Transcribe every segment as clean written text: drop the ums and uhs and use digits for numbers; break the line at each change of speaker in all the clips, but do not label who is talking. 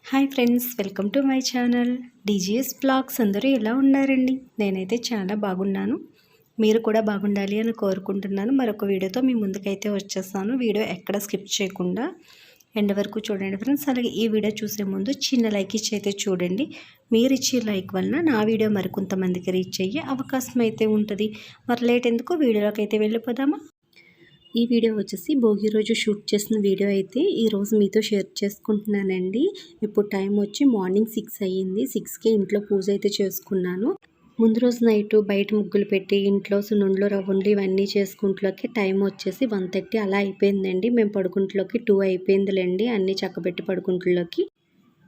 Hi friends, welcome to my channel DGS blogs. అందరూ ఎలా ఉన్నారండి? నేనైతే చాలా బాగున్నాను. మీరు కూడా బాగుండాలి అని కోరుకుంటున్నాను. మరొక వీడియోతో మీ ముందుకైతే వచ్చేస్తాను. వీడియో ఎక్కడ స్కిప్ చేయకుండా ఎండ్ వరకు చూడండి ఫ్రెండ్స్. అలాగే ఈ వీడియో చూసే ముందు చిన్న లైక్ ఇచ్చి అయితే చూడండి. మీరు ఇచ్చే లైక్ వలన నా వీడియో మరికొంతమందికి రీచ్ అయ్యే అవకాశం అయితే ఉంటుంది. మరి లేట్ ఎందుకు వీడియోలోకి అయితే వెళ్ళిపోదామా? ఈ వీడియో వచ్చేసి భోగి రోజు షూట్ చేసిన వీడియో అయితే ఈరోజు మీతో షేర్ చేసుకుంటున్నానండి. ఇప్పుడు టైం వచ్చి మార్నింగ్ 6 అయ్యింది. 6కి ఇంట్లో పూజ అయితే చేసుకున్నాను. ముందు రోజు నైట్ బయట ముగ్గులు పెట్టి ఇంట్లో సున్నుండలు రవ్వుండ్లు ఇవన్నీ చేసుకుంట్లోకి టైం వచ్చేసి 1:30 అలా అయిపోయిందండి. మేము పడుకుంట్లోకి 2 అయిపోయిందిలేండి, అన్నీ చక్కబెట్టి పడుకుంట్లోకి.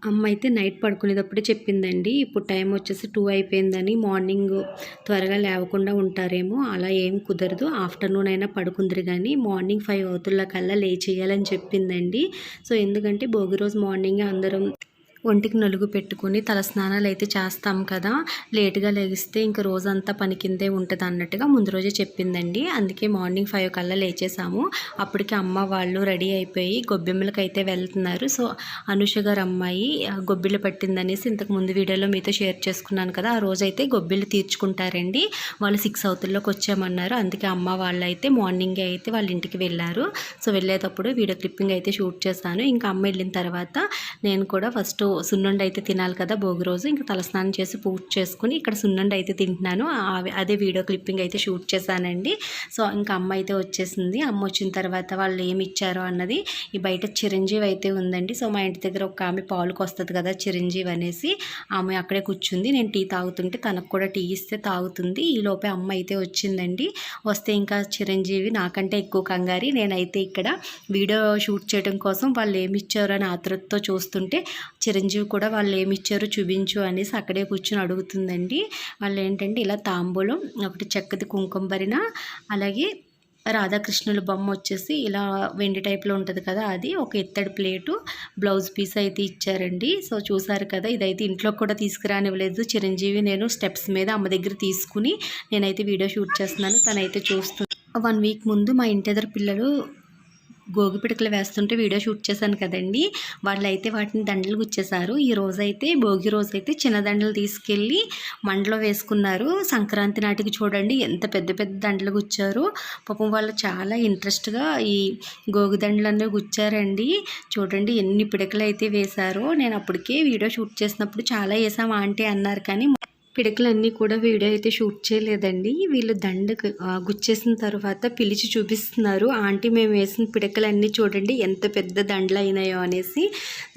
అమ్మ అయితే నైట్ పడుకునేటప్పుడే చెప్పిందండి, ఇప్పుడు టైం వచ్చేసి 2 అయిపోయిందని, మార్నింగ్ త్వరగా లేవకుండా ఉంటారేమో, అలా ఏం కుదరదు, ఆఫ్టర్నూన్ అయినా పడుకుందరు కానీ మార్నింగ్ 5 అవుతుల్లకల్లా లేచేయాలని చెప్పిందండి. సో ఎందుకంటే భోగి రోజు మార్నింగే అందరం ఒంటికి నలుగు పెట్టుకుని తలస్నానాలు అయితే చేస్తాం కదా, లేటుగా లేగిస్తే ఇంక రోజంతా పని కిందే ఉంటుంది అన్నట్టుగా ముందు రోజే చెప్పిందండి. అందుకే మార్నింగ్ 5 కల్లా లేచేసాము. అప్పటికి అమ్మ వాళ్ళు రెడీ అయిపోయి గొబ్బెమ్మలకి అయితే వెళ్తున్నారు. సో అనుష గారు అమ్మాయి గొబ్బిళ్ళు పట్టిందనేసి ఇంతకు ముందు వీడియోలో మీతో షేర్ చేసుకున్నాను కదా, ఆ రోజైతే గొబ్బిళ్ళు తీర్చుకుంటారండి. వాళ్ళు 6 అవుతుల్లోకి వచ్చామన్నారు. అందుకే అమ్మ వాళ్ళు అయితే మార్నింగే అయితే వాళ్ళ ఇంటికి వెళ్ళారు. సో వెళ్ళేటప్పుడు వీడియో క్లిప్పింగ్ అయితే షూట్ చేశాను. ఇంకా అమ్మ వెళ్ళిన తర్వాత నేను కూడా ఫస్ట్ సున్నుండ అయితే తినాలి కదా భోగి రోజు, ఇంకా తలస్నానం చేసి పూజ చేసుకుని ఇక్కడ సున్నుండ అయితే తింటున్నాను. అదే వీడియో క్లిప్పింగ్ అయితే షూట్ చేశానండి. సో ఇంకా అమ్మ అయితే వచ్చేసింది. అమ్మ వచ్చిన తర్వాత వాళ్ళు ఏమి ఇచ్చారో అన్నది, ఈ బయట చిరంజీవి అయితే ఉందండి. సో మా ఇంటి దగ్గర ఒక ఆమె పాలుకు వస్తుంది కదా చిరంజీవి అనేసి, ఆమె అక్కడే కూర్చుంది. నేను టీ తాగుతుంటే తనకు కూడా టీ ఇస్తే తాగుతుంది. ఈ లోపే అమ్మ అయితే వచ్చిందండి. వస్తే ఇంకా చిరంజీవి నాకంటే ఎక్కువ కంగారి. నేనైతే ఇక్కడ వీడియో షూట్ చేయడం కోసం వాళ్ళు ఏమి ఇచ్చారో అని ఆతృతతో చూస్తుంటే చిరంజీవి కూడా వాళ్ళు ఏమి ఇచ్చారో చూపించు అనేసి అక్కడే కూర్చొని అడుగుతుందండి. వాళ్ళు ఏంటంటే ఇలా తాంబూలం, ఒకటి చెక్కది కుంకుమ భరిణ, అలాగే రాధాకృష్ణుల బొమ్మ వచ్చేసి ఇలా వెండి టైప్లో ఉంటుంది కదా, అది ఒక ఇత్తడి ప్లేటు, బ్లౌజ్ పీస్ అయితే ఇచ్చారండి. సో చూసారు కదా, ఇదైతే ఇంట్లో కూడా తీసుకురానివ్వలేదు చిరంజీవి. నేను స్టెప్స్ మీద అమ్మ దగ్గర తీసుకుని నేనైతే వీడియో షూట్ చేస్తున్నాను. తనైతే చూస్తుంది. 1 వీక్ ముందు మా ఇంటి ఎదురు పిల్లలు గోగి పిడకలు వేస్తుంటే వీడియో షూట్ చేశాను కదండి, వాళ్ళైతే వాటిని దండలు గుచ్చేశారు. ఈ రోజైతే భోగి రోజైతే చిన్న దండలు తీసుకెళ్ళి మండలో వేసుకున్నారు. సంక్రాంతి నాటికి చూడండి ఎంత పెద్ద పెద్ద దండలు గుచ్చారు. పాపం వాళ్ళు చాలా ఇంట్రెస్ట్గా ఈ గోగి దండలన్నీ గుచ్చారండి. చూడండి ఎన్ని పిడకలు అయితే వేశారో. నేను అప్పటికే వీడియో షూట్ చేసినప్పుడు చాలా వేసాం ఆంటీ అన్నారు, కానీ పిడకలన్నీ కూడా వీడియో అయితే షూట్ చేయలేదండి. వీళ్ళు దండ గుచ్చేసిన తర్వాత పిలిచి చూపిస్తున్నారు, ఆంటీ మేము వేసిన పిడకలన్నీ చూడండి ఎంత పెద్ద దండలు అయినాయో అనేసి.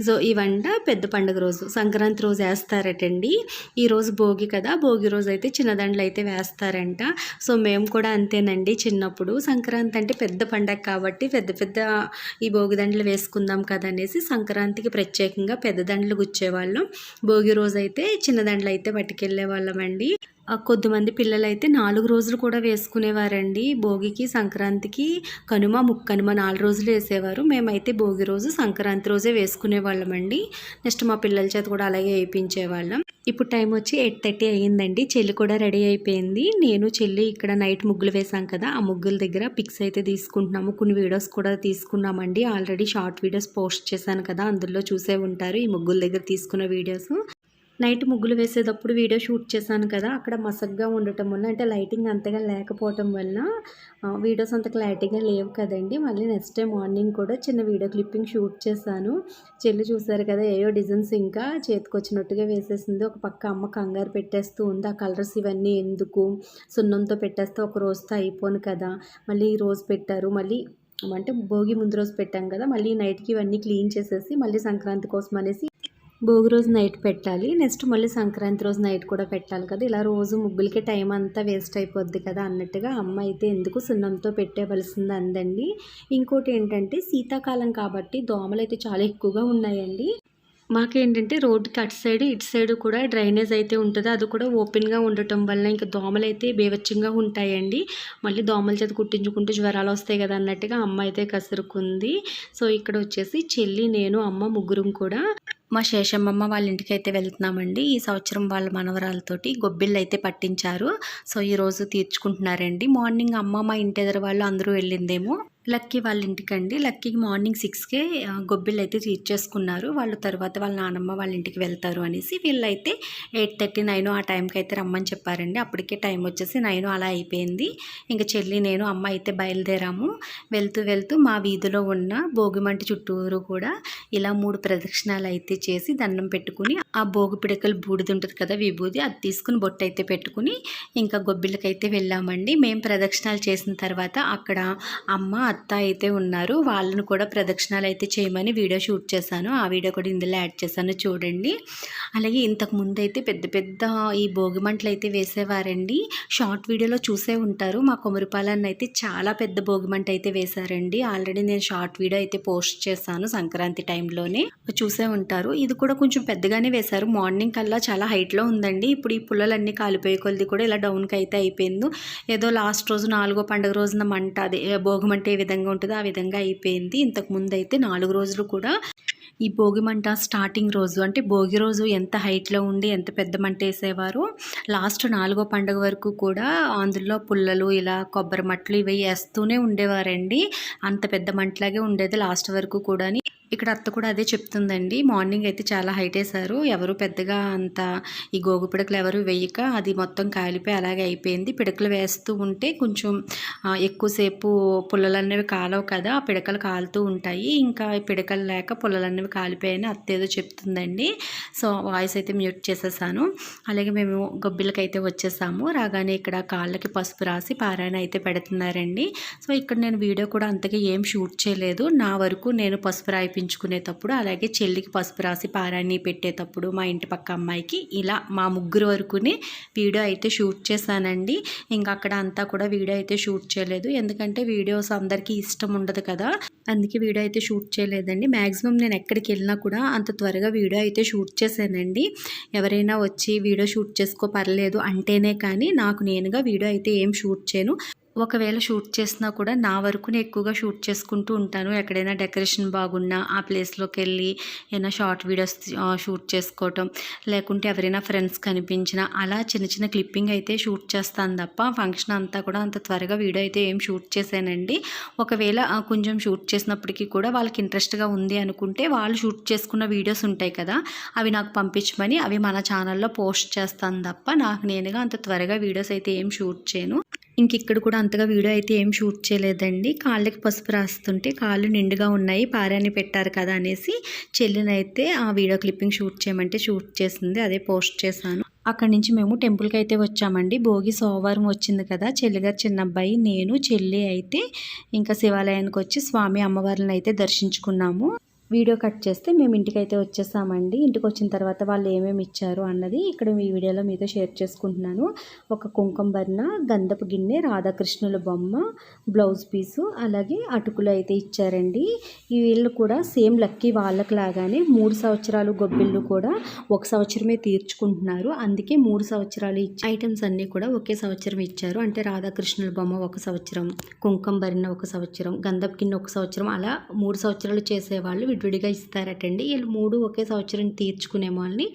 సో ఇవంట పెద్ద పండుగ రోజు సంక్రాంతి రోజు వేస్తారటండి. ఈరోజు భోగి కదా, భోగి రోజు అయితే చిన్న దండలు అయితే వేస్తారంట. సో మేము కూడా అంతేనండి, చిన్నప్పుడు సంక్రాంతి అంటే పెద్ద పండగ కాబట్టి పెద్ద పెద్ద ఈ భోగి దండలు వేసుకుందాం కదా అనేసి సంక్రాంతికి ప్రత్యేకంగా పెద్ద దండలు గుచ్చేవాళ్ళం. భోగి రోజు అయితే చిన్న దండలు అయితే పట్టుకెళ్ళే వాళ్ళమండి. కొద్దిమంది పిల్లలు అయితే 4 రోజులు కూడా వేసుకునేవారండి. భోగికి, సంక్రాంతికి, కనుమ, ముక్కనుమ 4 రోజులు వేసేవారు. మేమైతే భోగి రోజు సంక్రాంతి రోజే వేసుకునే వాళ్ళమండి. నెక్స్ట్ మా పిల్లల చేత కూడా అలాగే వేయించేవాళ్ళం. ఇప్పుడు టైం వచ్చి 8:30 అయ్యిందండి. చెల్లి కూడా రెడీ అయిపోయింది. నేను చెల్లి ఇక్కడ నైట్ ముగ్గులు వేసాం కదా, ఆ ముగ్గుల దగ్గర పిక్స్ అయితే తీసుకుంటున్నాము. కొన్ని వీడియోస్ కూడా తీసుకున్నామండి. ఆల్రెడీ షార్ట్ వీడియోస్ పోస్ట్ చేశాను కదా, అందులో చూసే ఉంటారు ఈ ముగ్గుల దగ్గర తీసుకున్న వీడియోస్. నైట్ ముగ్గులు వేసేటప్పుడు వీడియో షూట్ చేశాను కదా, అక్కడ మసగ్గా ఉండటం వల్ల, అంటే లైటింగ్ అంతగా లేకపోవటం వల్ల వీడియోస్ అంత క్లారిటీగా లేవు కదండి. మళ్ళీ నెక్స్ట్ డే మార్నింగ్ కూడా చిన్న వీడియో క్లిప్పింగ్ షూట్ చేశాను. చెల్లి చూసారు కదా, ఏయో డిజైన్స్ ఇంకా చేతికొచ్చినట్టుగా వేసేసింది. ఒక పక్క అమ్మ కంగారు పెట్టేస్తూ ఉంది, ఆ కలర్స్ ఇవన్నీ ఎందుకు, సున్నంతో పెట్టేస్తే ఒక రోజుతో అయిపోను కదా, మళ్ళీ ఈ రోజు పెట్టారు, మళ్ళీ అంటే భోగి ముందు రోజు పెట్టాం కదా, మళ్ళీ నైట్కి ఇవన్నీ క్లీన్ చేసేసి మళ్ళీ సంక్రాంతి కోసం అనేసి భోగి రోజు నైట్ పెట్టాలి, నెక్స్ట్ మళ్ళీ సంక్రాంతి రోజు నైట్ కూడా పెట్టాలి కదా, ఇలా రోజు ముగ్గులకి టైం అంతా వేస్ట్ అయిపోద్ది కదా అన్నట్టుగా అమ్మ అయితే ఎందుకు సున్నంతో పెట్టేవలసింది అందండి. ఇంకోటి ఏంటంటే శీతాకాలం కాబట్టి దోమలు అయితే చాలా ఎక్కువగా ఉన్నాయండి. మాకేంటంటే రోడ్డుకి అటు సైడ్ ఇటు సైడ్ కూడా డ్రైనేజ్ అయితే ఉంటుంది, అది కూడా ఓపెన్గా ఉండటం వల్ల ఇంకా దోమలు అయితే బేవచ్చంగా ఉంటాయండి. మళ్ళీ దోమల చేత కుట్టించుకుంటూ జ్వరాలు వస్తాయి కదా అన్నట్టుగా అమ్మ అయితే కసురుకుంది. సో ఇక్కడ వచ్చేసి చెల్లి, నేను, అమ్మ ముగ్గురం కూడా మా శేషమ్మమ్మ వాళ్ళ ఇంటికి అయితే వెళ్తున్నామండి. ఈ సంవత్సరం వాళ్ళ మనవరాలతోటి గొబ్బిళ్ళు అయితే పట్టించారు. సో ఈరోజు తీర్చుకుంటున్నారండి. మార్నింగ్ అమ్మ మా ఇంటి ఎదురు వాళ్ళు అందరూ వెళ్ళిందేమో, లక్కీ వాళ్ళ ఇంటికండి. లక్కీకి మార్నింగ్ 6కే గొబ్బిళ్ళు అయితే తీర్చేసుకున్నారు. వాళ్ళు తర్వాత వాళ్ళ నానమ్మ వాళ్ళ ఇంటికి వెళ్తారు అనేసి వీళ్ళైతే 8:30, 9 ఆ టైంకి అయితే రమ్మని చెప్పారండి. అప్పటికే టైం వచ్చేసి 9 అలా అయిపోయింది. ఇంక చెల్లి, నేను, అమ్మ అయితే బయలుదేరాము. వెళ్తూ మా వీధిలో ఉన్న భోగిమంట చుట్టూరు కూడా ఇలా 3 ప్రదక్షిణాలు అయితే చేసి దండం పెట్టుకుని ఆ భోగి పిడకలు బూడిద ఉంటుంది కదా, విభూది, అది తీసుకుని బొట్టు అయితే పెట్టుకుని ఇంకా గొబ్బిళ్ళకైతే వెళ్ళామండి. మేము ప్రదక్షిణాలు చేసిన తర్వాత అక్కడ అమ్మ, అత్త అయితే ఉన్నారు. వాళ్ళను కూడా ప్రదక్షిణాలు అయితే చేయమని వీడియో షూట్ చేశాను. ఆ వీడియో కూడా ఇందులో యాడ్ చేశాను చూడండి. అలాగే ఇంతకు ముందు అయితే పెద్ద పెద్ద ఈ భోగిమంటలు అయితే వేసేవారండి. షార్ట్ వీడియోలో చూసే ఉంటారు. మా కొమరిపాలన్న అయితే చాలా పెద్ద భోగిమంట అయితే వేశారండి. ఆల్రెడీ నేను షార్ట్ వీడియో అయితే పోస్ట్ చేశాను సంక్రాంతి టైంలోనే, చూసే ఉంటారు. ఇది కూడా కొంచెం పెద్దగానే వేశారు. మార్నింగ్ కల్లా చాలా హైట్లో ఉందండి. ఇప్పుడు ఈ పుల్లలన్నీ కాలిపోయే కొలది కూడా ఇలా డౌన్కి అయితే అయిపోయింది. ఏదో లాస్ట్ రోజు 4వ పండుగ రోజున మంట, అదే భోగిమంట ఏ విధంగా ఉంటుందో ఆ విధంగా అయిపోయింది. ఇంతకు ముందు అయితే 4 రోజులు కూడా ఈ భోగి మంట స్టార్టింగ్ రోజు అంటే భోగి రోజు ఎంత హైట్లో ఉండి ఎంత పెద్ద మంట వేసేవారో లాస్ట్ 4వ పండుగ వరకు కూడా అందులో పుల్లలు ఇలా కొబ్బరి మట్టలు ఇవి వేస్తూనే ఉండేవారండి. అంత పెద్ద మంటలాగే ఉండేది లాస్ట్ వరకు కూడా. ఇక్కడ అత్త కూడా అదే చెప్తుందండి. మార్నింగ్ అయితే చాలా హైట్ వేశారు. ఎవరు పెద్దగా అంత ఈ గోగు పిడకలు ఎవరు వేయక అది మొత్తం కాలిపోయి అలాగే అయిపోయింది. పిడకలు వేస్తూ ఉంటే కొంచెం ఎక్కువసేపు పుల్లలనేవి కాలవు కదా, ఆ పిడకలు కాలుతూ ఉంటాయి. ఇంకా ఈ పిడకలు లేక పుల్లలనేవి కాలిపోయాయని అత్త ఏదో చెప్తుందండి. సో వాయిస్ అయితే మ్యూట్ చేసేసాను. అలాగే మేము గొబ్బిలకైతే వచ్చేసాము. రాగానే ఇక్కడ కాళ్ళకి పసుపు రాసి పారాయణ అయితే పెడుతున్నారండి. సో ఇక్కడ నేను వీడియో కూడా అంతగా ఏం షూట్ చేయలేదు. నా వరకు నేను పసుపు రాయిపించుకునేటప్పుడు, అలాగే చెల్లికి పసుపు రాసి పారాయణ పెట్టేటప్పుడు, మా ఇంటి పక్క అమ్మాయికి ఇలా మా ముగ్గురు వరకునే వీడియో అయితే షూట్ చేశానండి. ఇంకా అక్కడ అంతా కూడా వీడియో అయితే షూట్ చేయలేదు. ఎందుకంటే వీడియోస్ అందరికీ ఇష్టం ఉండదు కదా, అందుకే వీడియో అయితే షూట్ చేయలేదండి. మ్యాక్సిమం నేను ఎక్కడికి వెళ్ళినా కూడా అంత త్వరగా వీడియో అయితే షూట్ చేశానండి. ఎవరైనా వచ్చి వీడియో షూట్ చేసుకో పర్లేదు అంటేనే కానీ నాకు నేనుగా వీడియో అయితే ఏం షూట్ చేయను. ఒకవేళ షూట్ చేసినా కూడా నా వరకునే ఎక్కువగా షూట్ చేసుకుంటూ ఉంటాను. ఎక్కడైనా డెకరేషన్ బాగున్నా ఆ ప్లేస్లోకి వెళ్ళి ఏమైనా షార్ట్ వీడియోస్ షూట్ చేసుకోవటం, లేకుంటే ఎవరైనా ఫ్రెండ్స్ కనిపించినా అలా చిన్న చిన్న క్లిప్పింగ్ అయితే షూట్ చేస్తాను తప్ప ఫంక్షన్ అంతా కూడా అంత త్వరగా వీడియో అయితే ఏం షూట్ చేశానండి. ఒకవేళ కొంచెం షూట్ చేసినప్పటికీ కూడా వాళ్ళకి ఇంట్రెస్ట్గా ఉంది అనుకుంటే వాళ్ళు షూట్ చేసుకున్న వీడియోస్ ఉంటాయి కదా, అవి నాకు పంపించమని అవి మన ఛానల్లో పోస్ట్ చేస్తాను తప్ప నాకు నేనుగా అంత త్వరగా వీడియోస్ అయితే ఏం షూట్ చేయను. ఇంక ఇక్కడ కూడా అంతగా వీడియో అయితే ఏం షూట్ చేయలేదండి. కాళ్ళకి పసుపు రాస్తుంటే కాళ్ళు నిండుగా ఉన్నాయి, పారాని పెట్టారు కదా అనేసి చెల్లినైతే ఆ వీడియో క్లిప్పింగ్ షూట్ చేయమంటే షూట్ చేసింది, అదే పోస్ట్ చేశాను. అక్కడి నుంచి మేము టెంపుల్కి అయితే వచ్చామండి. భోగి సోమవారం వచ్చింది కదా, చెల్లిగారు చిన్నబ్బాయి నేను చెల్లి అయితే ఇంకా శివాలయానికి వచ్చి స్వామి అమ్మవారిని అయితే దర్శించుకున్నాము. వీడియో కట్ చేస్తే మేము ఇంటికైతే వచ్చేసామండి. ఇంటికి వచ్చిన తర్వాత వాళ్ళు ఏమేమి ఇచ్చారు అన్నది ఇక్కడ ఈ వీడియోలో మీతో షేర్ చేసుకుంటున్నాను. ఒక కుంకుమ భరణ, గంధపు గిన్నె, రాధాకృష్ణుల బొమ్మ, బ్లౌజ్ పీసు, అలాగే అటుకులు అయితే ఇచ్చారండి. ఈ వీళ్ళు కూడా సేమ్ లక్కీ వాళ్ళకి లాగానే 3 సంవత్సరాలు గొబ్బిళ్ళు కూడా 1 సంవత్సరమే తీర్చుకుంటున్నారు. అందుకే 3 సంవత్సరాలు ఐటమ్స్ అన్నీ కూడా ఒకే సంవత్సరం ఇచ్చారు. అంటే రాధాకృష్ణుల బొమ్మ 1 సంవత్సరం, కుంకుమ భరణ 1 సంవత్సరం, గంధపు గిన్నె 1 సంవత్సరం, అలా 3 సంవత్సరాలు చేసేవాళ్ళు విడివిడిగా ఇస్తారటండి. వీళ్ళు 3 ఒకే సంవత్సరం తీర్చుకునే వాళ్ళని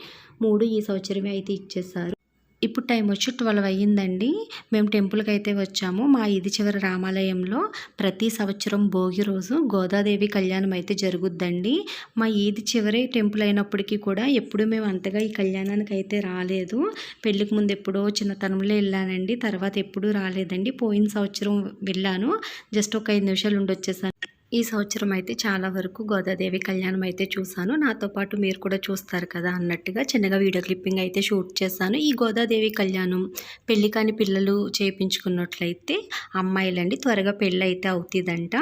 3 ఈ సంవత్సరమే అయితే ఇచ్చేసారు. ఇప్పుడు టైం వచ్చి 12 అయ్యిందండి. మేము టెంపుల్కి అయితే వచ్చాము. మా ఇది చివరి రామాలయంలో ప్రతి సంవత్సరం భోగి రోజు గోదాదేవి కళ్యాణం అయితే జరుగుద్దండి. మా ఈది చివరి టెంపుల్ అయినప్పటికీ కూడా ఎప్పుడు మేము అంతగా ఈ కళ్యాణానికి అయితే రాలేదు. పెళ్ళికి ముందు ఎప్పుడో చిన్నతనంలో వెళ్ళానండి, తర్వాత ఎప్పుడూ రాలేదండి. పోయిన సంవత్సరం వెళ్ళాను, జస్ట్ ఒక 5 నిమిషాలు ఉండి వచ్చేసాను. ఈ సంవత్సరం అయితే చాలా వరకు గోదాదేవి కళ్యాణం అయితే చూశాను. నాతో పాటు మీరు కూడా చూస్తారు కదా అన్నట్టుగా చిన్నగా వీడియో క్లిప్పింగ్ అయితే షూట్ చేశాను. ఈ గోదాదేవి కళ్యాణం పెళ్లి కాని పిల్లలు చేయించుకున్నట్లయితే అమ్మాయిలండి త్వరగా పెళ్ళి అయితే అవుతుందంట.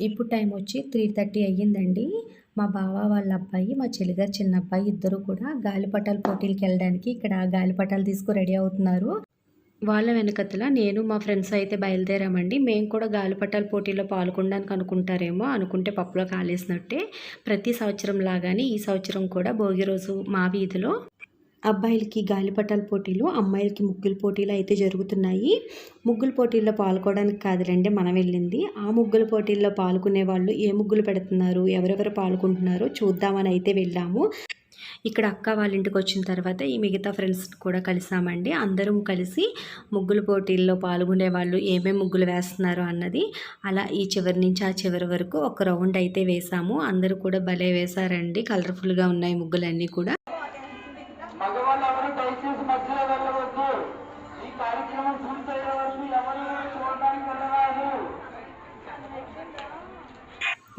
ఇప్పుడు టైం వచ్చి 3:30 అయ్యిందండి. మా బావ వాళ్ళ అబ్బాయి, మా చెల్లిగారి చిన్న అబ్బాయి ఇద్దరు కూడా గాలిపటాల పోటీలకి వెళ్ళడానికి ఇక్కడ గాలిపటాలు తీసుకు రెడీ అవుతున్నారు. వాళ్ళ వెనకతల నేను మా ఫ్రెండ్స్ అయితే బయలుదేరామండి. మేము కూడా గాలిపటాల పోటీలో పాల్గొనడానికి అనుకుంటారేమో, అనుకుంటే పప్పులో కాలేసినట్టే. ప్రతి సంవత్సరం లాగానే ఈ సంవత్సరం కూడా భోగి రోజు మా వీధిలో అబ్బాయిలకి గాలిపటాల పోటీలు, అమ్మాయిలకి ముగ్గుల పోటీలు అయితే జరుగుతున్నాయి. ముగ్గుల పోటీల్లో పాల్గొనడానికి కాదులండి మనం వెళ్ళింది. ఆ ముగ్గుల పోటీల్లో పాల్గొనే వాళ్ళు ఏ ముగ్గులు పెడుతున్నారు, ఎవరెవరు పాల్గొంటున్నారో చూద్దామని అయితే వెళ్ళాము. ఇక్కడ అక్క వాళ్ళ ఇంటికి వచ్చిన తర్వాత ఈ మిగతా ఫ్రెండ్స్ కూడా కలిసామండి. అందరం కలిసి ముగ్గుల పోటీల్లో పాల్గొనే వాళ్ళు ఏమేమి ముగ్గులు వేస్తున్నారు అన్నది అలా ఈ చివరి నుంచి ఆ చివరి వరకు ఒక రౌండ్ అయితే వేసాము. అందరూ కూడా భలే వేశారండి. కలర్ఫుల్గా ఉన్నాయి ముగ్గులన్నీ కూడా.
మగవాళ్ళెవరూ దయచేసి మధ్యలో వెళ్ళవద్దు. ఈ కార్యక్రమం పూర్తయ్యే వరకు ఎవరు చూడడానికి వెళ్ళరాదు.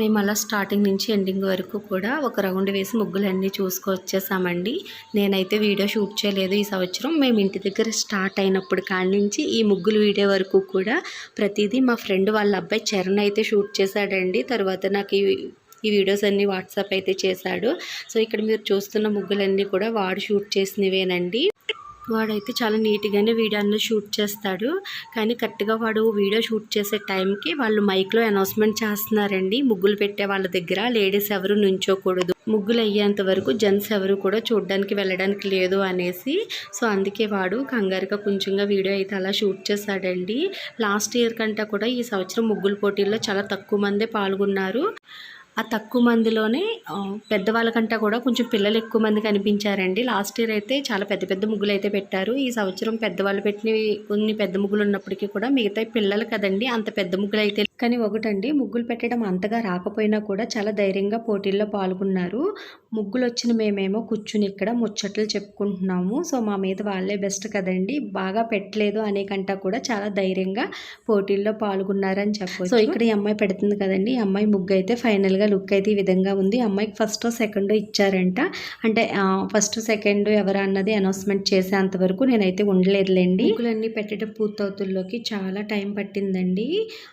మేము అలా స్టార్టింగ్ నుంచి ఎండింగ్ వరకు కూడా ఒక రౌండ్ వేసి ముగ్గులన్నీ చూసుకొచ్చేసామండి. నేనైతే వీడియో షూట్ చేయలేదు ఈ సంవత్సరం. మేము ఇంటి దగ్గర స్టార్ట్ అయినప్పుడు కాడి నుంచి ఈ ముగ్గులు వీడియో వరకు కూడా ప్రతిదీ మా ఫ్రెండ్ వాళ్ళ అబ్బాయి చరణ్ అయితే షూట్ చేశాడండి. తర్వాత నాకు ఈ వీడియోస్ అన్నీ వాట్సాప్ అయితే చేశాడు. సో ఇక్కడ మీరు చూస్తున్న ముగ్గులన్నీ కూడా వాడు షూట్ చేసినవేనండి. వాడైతే చాలా నీట్గానే వీడియో అన్నది షూట్ చేస్తాడు. కానీ కరెక్ట్గా వాడు వీడియో షూట్ చేసే టైంకి వాళ్ళు మైక్లో అనౌన్స్మెంట్ చేస్తున్నారండి. ముగ్గులు పెట్టే వాళ్ళ దగ్గర లేడీస్ ఎవరు నుంచోకూడదు, ముగ్గులు అయ్యేంత వరకు జెంట్స్ ఎవరు కూడా చూడడానికి వెళ్ళడానికి లేదు అనేసి. సో అందుకే వాడు కంగారుగా కొంచెంగా వీడియో అయితే అలా షూట్ చేశాడండి. లాస్ట్ ఇయర్ కంటే కూడా ఈ సంవత్సరం ముగ్గుల పోటీల్లో చాలా తక్కువ మందే పాల్గొన్నారు. ఆ తక్కువ మందిలోనే పెద్దవాళ్ళ కంటే కూడా కొంచెం పిల్లలు ఎక్కువ మంది కనిపించారండి. లాస్ట్ ఇయర్ అయితే చాలా పెద్ద పెద్ద ముగ్గులు అయితే పెట్టారు. ఈ సంవత్సరం పెద్దవాళ్ళు పెట్టినవి కొన్ని పెద్ద ముగ్గులు ఉన్నప్పటికీ కూడా మిగతా పిల్లలు కదండి అంత పెద్ద ముగ్గులు అయితే. కానీ ఒకటండి, ముగ్గులు పెట్టడం అంతగా రాకపోయినా కూడా చాలా ధైర్యంగా పోటీల్లో పాల్గొన్నారు. ముగ్గులు వచ్చిన మేమేమో కూర్చుని ఇక్కడ ముచ్చట్లు చెప్పుకుంటున్నాము. సో మా మీద వాళ్ళే బెస్ట్ కదండి, బాగా పెట్టలేదు అనే కంటే కూడా చాలా ధైర్యంగా పోటీల్లో పాల్గొన్నారని చెప్పొచ్చు. సో ఇక్కడ ఈ అమ్మాయి పెడుతుంది కదండి, ఈ అమ్మాయి ముగ్గు అయితే ఫైనల్గా లుక్ అయితే ఈ విధంగా ఉంది. అమ్మాయికి ఫస్ట్ సెకండ్ ఇచ్చారంట. అంటే ఫస్ట్ సెకండ్ ఎవరు అన్నది అనౌన్స్మెంట్ చేసేంత వరకు నేనైతే ఉండలేదులేండి. ముగ్గులన్నీ పెట్టడం పూర్తవుతుల్లోకి చాలా టైం పట్టిందండి.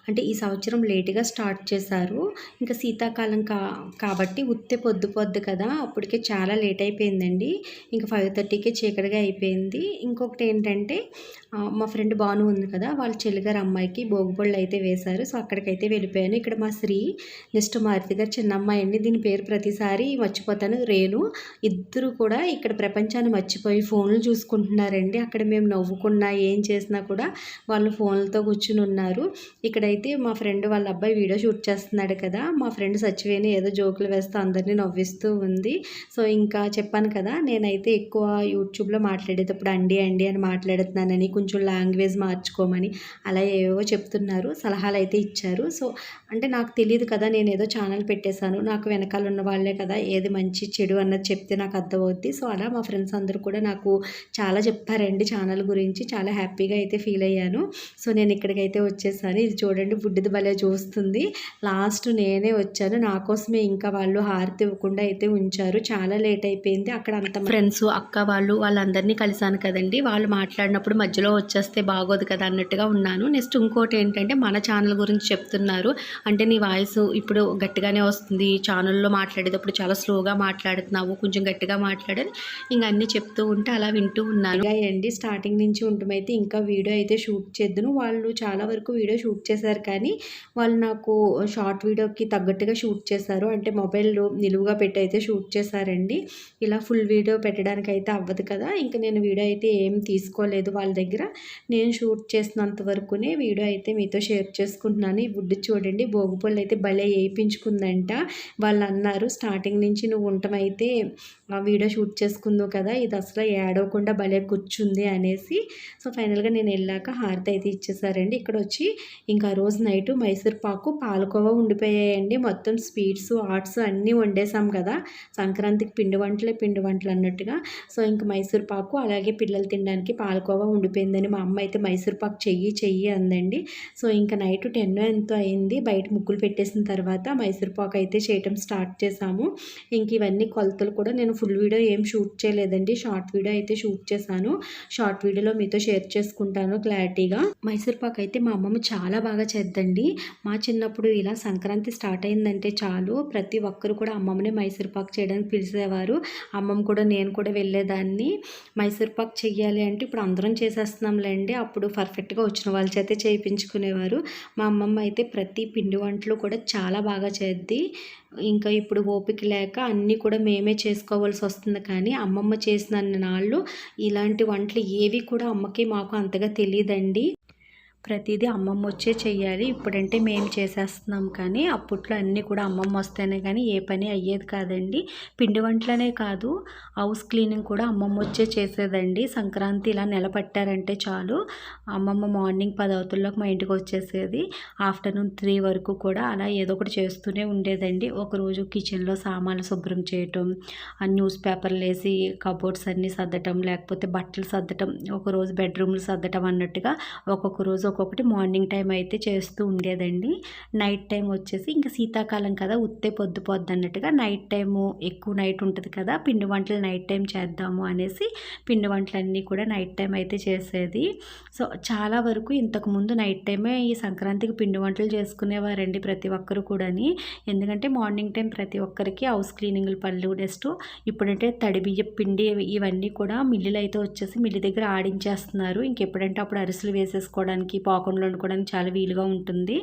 అంటే ఈ సంవత్సరం లేటుగా స్టార్ట్ చేశారు. ఇంకా శీతాకాలం కాబట్టి ఉత్తే పొద్దు కదా, అప్పటికే చాలా లేట్ అయిపోయిందండి. ఇంకా 5:30కే చీకటిగా అయిపోయింది. ఇంకొకటి ఏంటంటే మా ఫ్రెండ్ బాను ఉంది కదా, వాళ్ళ చెల్లిగారు అమ్మాయికి భోగిపళ్ళు అయితే వేశారు. సో అక్కడికైతే వెళ్ళిపోయాను. ఇక్కడ మా శ్రీ నెక్స్ట్ మారుతి గారు చిన్న అమ్మాయి అండి, దీని పేరు ప్రతిసారి మర్చిపోతాను, రేణు. ఇద్దరు కూడా ఇక్కడ ప్రపంచాన్ని మర్చిపోయి ఫోన్లు చూసుకుంటున్నారండి. అక్కడ మేము నవ్వుకున్నా ఏం చేసినా కూడా వాళ్ళు ఫోన్లతో కూర్చుని ఉన్నారు. ఇక్కడైతే మా ఫ్రెండ్ వాళ్ళ అబ్బాయి వీడియో షూట్ చేస్తున్నాడు కదా, మా ఫ్రెండ్ సచివేని ఏదో జోకులు వేస్తూ అందరినీ నవ్విస్తూ ఉంది. సో ఇంకా చెప్పాను కదా, నేనైతే ఎక్కువ యూట్యూబ్లో మాట్లాడేటప్పుడు అండి అని మాట్లాడుతున్నానని, కొంచెం లాంగ్వేజ్ మార్చుకోమని అలా ఏవో చెప్తున్నారు, సలహాలు అయితే ఇచ్చారు. సో అంటే నాకు తెలియదు కదా, నేను ఏదో ఛానల్ పెట్టేశాను, నాకు వెనకాల ఉన్న వాళ్ళే కదా ఏది మంచి చెడు అన్నది చెప్తే నాకు అర్థమవుద్ది. సో అలా మా ఫ్రెండ్స్ అందరూ కూడా నాకు చాలా చెప్పారండి ఛానల్ గురించి. చాలా హ్యాపీగా అయితే ఫీల్ అయ్యాను. సో నేను ఇక్కడికైతే వచ్చేసాను. ఇది చూడండి, బుడ్డిది భలే చూస్తుంది. లాస్ట్ నేనే వచ్చాను, నా కోసమే ఇంకా వాళ్ళు హారతి ఇవ్వకుండా అయితే ఉంచారు. చాలా లేట్ అయిపోయింది. అక్కడ అంత ఫ్రెండ్స్ అక్క వాళ్ళందరినీ కలిసాను కదండి, వాళ్ళు మాట్లాడినప్పుడు మధ్యలో వచ్చేస్తే బాగోదు కదా అన్నట్టుగా ఉన్నాను. నెక్స్ట్ ఇంకోటి ఏంటంటే మన ఛానల్ గురించి చెప్తున్నారు. అంటే నీ వాయిస్ ఇప్పుడు గట్టిగానే వస్తుంది, ఛానల్లో మాట్లాడేటప్పుడు చాలా స్లోగా మాట్లాడుతున్నావు, కొంచెం గట్టిగా మాట్లాడని ఇంకా అన్నీ చెప్తూ ఉంటే అలా వింటూ ఉన్నాను అండి. స్టార్టింగ్ నుంచి ఉంటమైతే ఇంకా వీడియో అయితే షూట్ చేద్దును. వాళ్ళు చాలా వరకు వీడియో షూట్ చేశారు, కానీ వాళ్ళు నాకు షార్ట్ వీడియోకి తగ్గట్టుగా షూట్ చేశారు. అంటే మొబైల్లో నిలువుగా పెట్టి అయితే షూట్ చేశారండి. ఇలా ఫుల్ వీడియో పెట్టడానికి అయితే అవ్వదు కదా, ఇంకా నేను వీడియో అయితే ఏం తీసుకోలేదు వాళ్ళ దగ్గర. నేను షూట్ చేసినంత వరకునే వీడియో అయితే మీతో షేర్ చేసుకుంటున్నాను. ఈ బుడ్డి చూడండి, భోగిపళ్ళు అయితే భలే వేయించుకుందంట. వాళ్ళు అన్నారు స్టార్టింగ్ నుంచి నువ్వు ఉండటమైతే వీడియో షూట్ చేసుకుందావు కదా, ఇది అసలు ఏడవకుండా భలే కూర్చుంది అనేసి. సో ఫైనల్గా నేను వెళ్ళాక హారతి అయితే ఇచ్చేసారండి. ఇక్కడ వచ్చి ఇంకా రోజు నైటు మైసూర్ పాకు పాలకోవా ఉండిపోయాయండి. మొత్తం స్వీట్స్ ఆర్ట్స్ అన్నీ వండేసాం కదా, సంక్రాంతికి పిండి వంటలు అన్నట్టుగా. సో ఇంకా మైసూర్ పాకు అలాగే పిల్లలు తినడానికి పాలకోవా ఉండిపోయింది. అయిందని మా అమ్మ అయితే మైసూర్ పాక్ చెయ్యి అందండి. సో ఇంకా నైట్ 10 ఎంతో అయింది. బయట ముగ్గులు పెట్టేసిన తర్వాత మైసూర్ పాక్ అయితే చేయటం స్టార్ట్ చేశాము. ఇంక ఇవన్నీ కొలతలు కూడా నేను ఫుల్ వీడియో ఏం షూట్ చేయలేదండి. షార్ట్ వీడియో అయితే షూట్ చేశాను. షార్ట్ వీడియోలో మీతో షేర్ చేసుకుంటాను క్లారిటీగా. మైసూర్ పాక్ అయితే మా అమ్మమ్మ చాలా బాగా చేద్దండి. మా చిన్నప్పుడు ఇలా సంక్రాంతి స్టార్ట్ అయిందంటే చాలు ప్రతి ఒక్కరు కూడా అమ్మమ్మని మైసూర్ పాక్ చేయడానికి పిలిచేవారు. అమ్మమ్మ కూడా నేను కూడా వెళ్ళేదాన్ని. మైసూర్ పాక్ చెయ్యాలి అంటే ఇప్పుడు అందరం చేసేస్తున్నాంలేండి. అప్పుడు పర్ఫెక్ట్గా వచ్చిన వాళ్ళ చేతే చేయించుకునేవారు. మా అమ్మమ్మ అయితే ప్రతి పిండి వంటలు కూడా చాలా బాగా చేద్ది. ఇంకా ఇప్పుడు ఓపిక లేక అన్నీ కూడా మేమే చేసుకోవాల్సి వస్తుంది. కానీ అమ్మమ్మ చేసిన నాళ్ళు ఇలాంటి వంటలు ఏవి కూడా అమ్మకి మాకు అంతగా తెలియదండి. ప్రతిదీ అమ్మమ్మ వచ్చే చెయ్యాలి. ఇప్పుడంటే మేము చేసేస్తున్నాం కానీ అప్పట్లో అన్నీ కూడా అమ్మమ్మ వస్తేనే కానీ ఏ పని అయ్యేది కాదండి. పిండి వంటలనే కాదు హౌస్ క్లీనింగ్ కూడా అమ్మమ్మ వచ్చే చేసేదండి. సంక్రాంతి ఇలా నిలబట్టారంటే చాలు అమ్మమ్మ మార్నింగ్ 10 అవుతుల్లోకి మా ఇంటికి వచ్చేసేది. ఆఫ్టర్నూన్ 3 వరకు కూడా అలా ఏదో ఒకటి చేస్తూనే ఉండేదండి. ఒకరోజు కిచెన్లో సామాన్లు శుభ్రం చేయటం, న్యూస్ పేపర్లు వేసి కబోర్డ్స్ అన్నీ సర్దటం, లేకపోతే బట్టలు సర్దటం, ఒకరోజు బెడ్రూమ్లు సర్దటం అన్నట్టుగా ఒక్కొక్క రోజు ఒక్కొక్కటి మార్నింగ్ టైం అయితే చేస్తూ ఉండేదండి. నైట్ టైం వచ్చేసి ఇంకా శీతాకాలం కదా ఉత్తే పొద్దు అన్నట్టుగా నైట్ టైము ఎక్కువ నైట్ ఉంటుంది కదా పిండి వంటలు నైట్ టైం చేద్దాము అనేసి పిండి వంటలన్నీ కూడా నైట్ టైం అయితే చేసేది. సో చాలా వరకు ఇంతకుముందు నైట్ టైమే ఈ సంక్రాంతికి పిండి వంటలు చేసుకునేవారండి ప్రతి ఒక్కరు కూడాని. ఎందుకంటే మార్నింగ్ టైం ప్రతి ఒక్కరికి హౌస్ క్లీనింగ్లు పళ్ళు నెక్స్ట్ ఇప్పుడంటే తడి బియ్యం పిండి ఇవన్నీ కూడా మిల్లులు అయితే వచ్చేసి మిల్లు దగ్గర ఆడించేస్తున్నారు. ఇంకెప్పుడంటే అప్పుడు అరిసెలు వేసేసుకోవడానికి పాకంలో వండుకోవడానికి చాలా వీలుగా ఉంటుంది.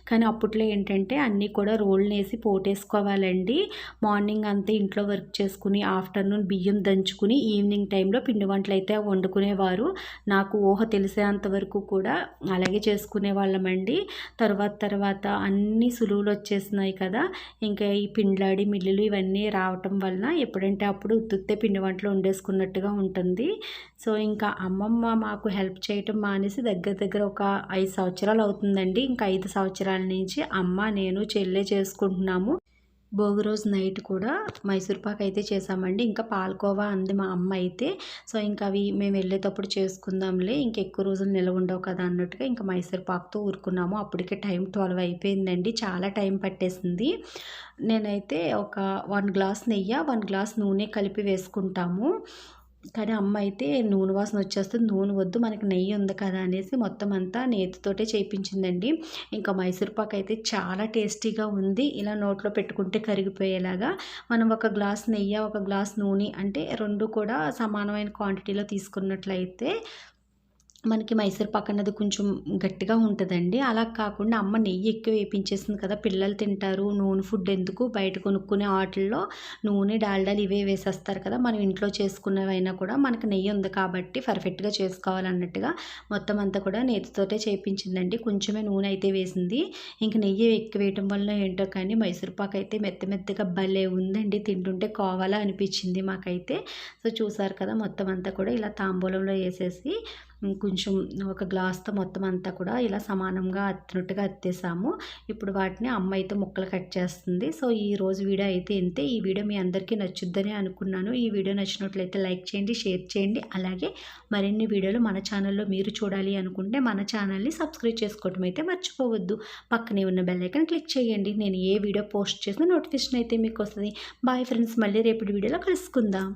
కానీ అప్పట్లో ఏంటంటే అన్నీ కూడా రోళ్ళని వేసి పోటేసుకోవాలండి. మార్నింగ్ అంతా ఇంట్లో వర్క్ చేసుకుని ఆఫ్టర్నూన్ బియ్యం దంచుకుని ఈవినింగ్ టైంలో పిండి వంటలు అయితే వండుకునేవారు. నాకు ఊహ తెలిసేంత వరకు కూడా అలాగే చేసుకునే వాళ్ళమండి. తర్వాత అన్ని సులువులు వచ్చేసినాయి కదా. ఇంకా ఈ పిండ్లాడి మిల్లులు ఇవన్నీ రావటం వలన ఎప్పుడంటే అప్పుడు ఉత్తుత్తే పిండి వంటలు వండేసుకున్నట్టుగా ఉంటుంది. సో ఇంకా అమ్మమ్మ మాకు హెల్ప్ చేయటం మానేసి దగ్గర ఒక 5 సంవత్సరాలు అవుతుందండి. ఇంకా 5 సంవత్సరాల నుంచి అమ్మ నేను చెల్లె చేసుకుంటున్నాము. భోగి రోజు నైట్ కూడా మైసూర్ పాక్ అయితే చేసామండి. ఇంకా పాలకోవా అంది మా అమ్మ అయితే. సో ఇంకా అవి మేము వెళ్ళేటప్పుడు చేసుకుందాంలే ఇంకెక్కువ రోజులు నిలవ ఉండవు కదా అన్నట్టుగా ఇంకా మైసూర్ పాక్తో ఊరుకున్నాము. అప్పటికే టైం 12 అయిపోయిందండి. చాలా టైం పట్టేసింది. నేనైతే ఒక 1 గ్లాస్ నెయ్యి 1 గ్లాస్ నూనె కలిపి వేసుకుంటాము. కానీ అమ్మ అయితే నూనె వాసన వచ్చేస్తుంది, నూనె వద్దు మనకి నెయ్యి ఉంది కదా అనేసి మొత్తం అంతా నేతితోటే చేయించిందండి. ఇంకా మైసూర్ పాక్ అయితే చాలా టేస్టీగా ఉంది. ఇలా నోట్లో పెట్టుకుంటే కరిగిపోయేలాగా మనం ఒక గ్లాస్ నెయ్యి ఒక గ్లాస్ నూనె అంటే 2 కూడా సమానమైన క్వాంటిటీలో తీసుకున్నట్లయితే మనకి మైసూర్ పాక్ అన్నది కొంచెం గట్టిగా ఉంటుందండి. అలా కాకుండా అమ్మ నెయ్యి ఎక్కువ వేయించేసింది కదా పిల్లలు తింటారు నూనె ఫుడ్ ఎందుకు బయట కొనుక్కునే వాటిల్లో నూనె డాల్డాలు ఇవే వేసేస్తారు కదా. మనం ఇంట్లో చేసుకున్నవైనా కూడా మనకి నెయ్యి ఉంది కాబట్టి పర్ఫెక్ట్గా చేసుకోవాలన్నట్టుగా మొత్తం అంతా కూడా నేతితోటే చేయించిందండి. కొంచెమే నూనె అయితే వేసింది. ఇంక నెయ్యి ఎక్కువ వేయటం వల్ల ఏంటో కానీ మైసూర్ పాక్ అయితే మెత్తగా భలే ఉందండి. తింటుంటే కావాలా అనిపించింది మాకైతే. సో చూసారు కదా మొత్తం అంతా కూడా ఇలా తాంబూలంలో వేసేసి కొంచెం ఒక గ్లాస్తో మొత్తం అంతా కూడా ఇలా సమానంగా అత్తినట్టుగా అత్తేసాము. ఇప్పుడు వాటిని అమ్మ అయితే ముక్కలు కట్ చేస్తుంది. సో ఈరోజు వీడియో అయితే ఇంతే. ఈ వీడియో మీ అందరికీ నచ్చుద్దని అనుకున్నాను. ఈ వీడియో నచ్చినట్లయితే లైక్ చేయండి, షేర్ చేయండి. అలాగే మరిన్ని వీడియోలు మన ఛానల్లో మీరు చూడాలి అనుకుంటే మన ఛానల్ని సబ్స్క్రైబ్ చేసుకోవటం అయితే మర్చిపోవద్దు. పక్కనే ఉన్న బెల్ ఐకాన్ క్లిక్ చేయండి. నేను ఏ వీడియో పోస్ట్ చేసిన నోటిఫికేషన్ అయితే మీకు వస్తుంది. బాయ్ ఫ్రెండ్స్, మళ్ళీ రేపటి వీడియోలో కలుసుకుందాం.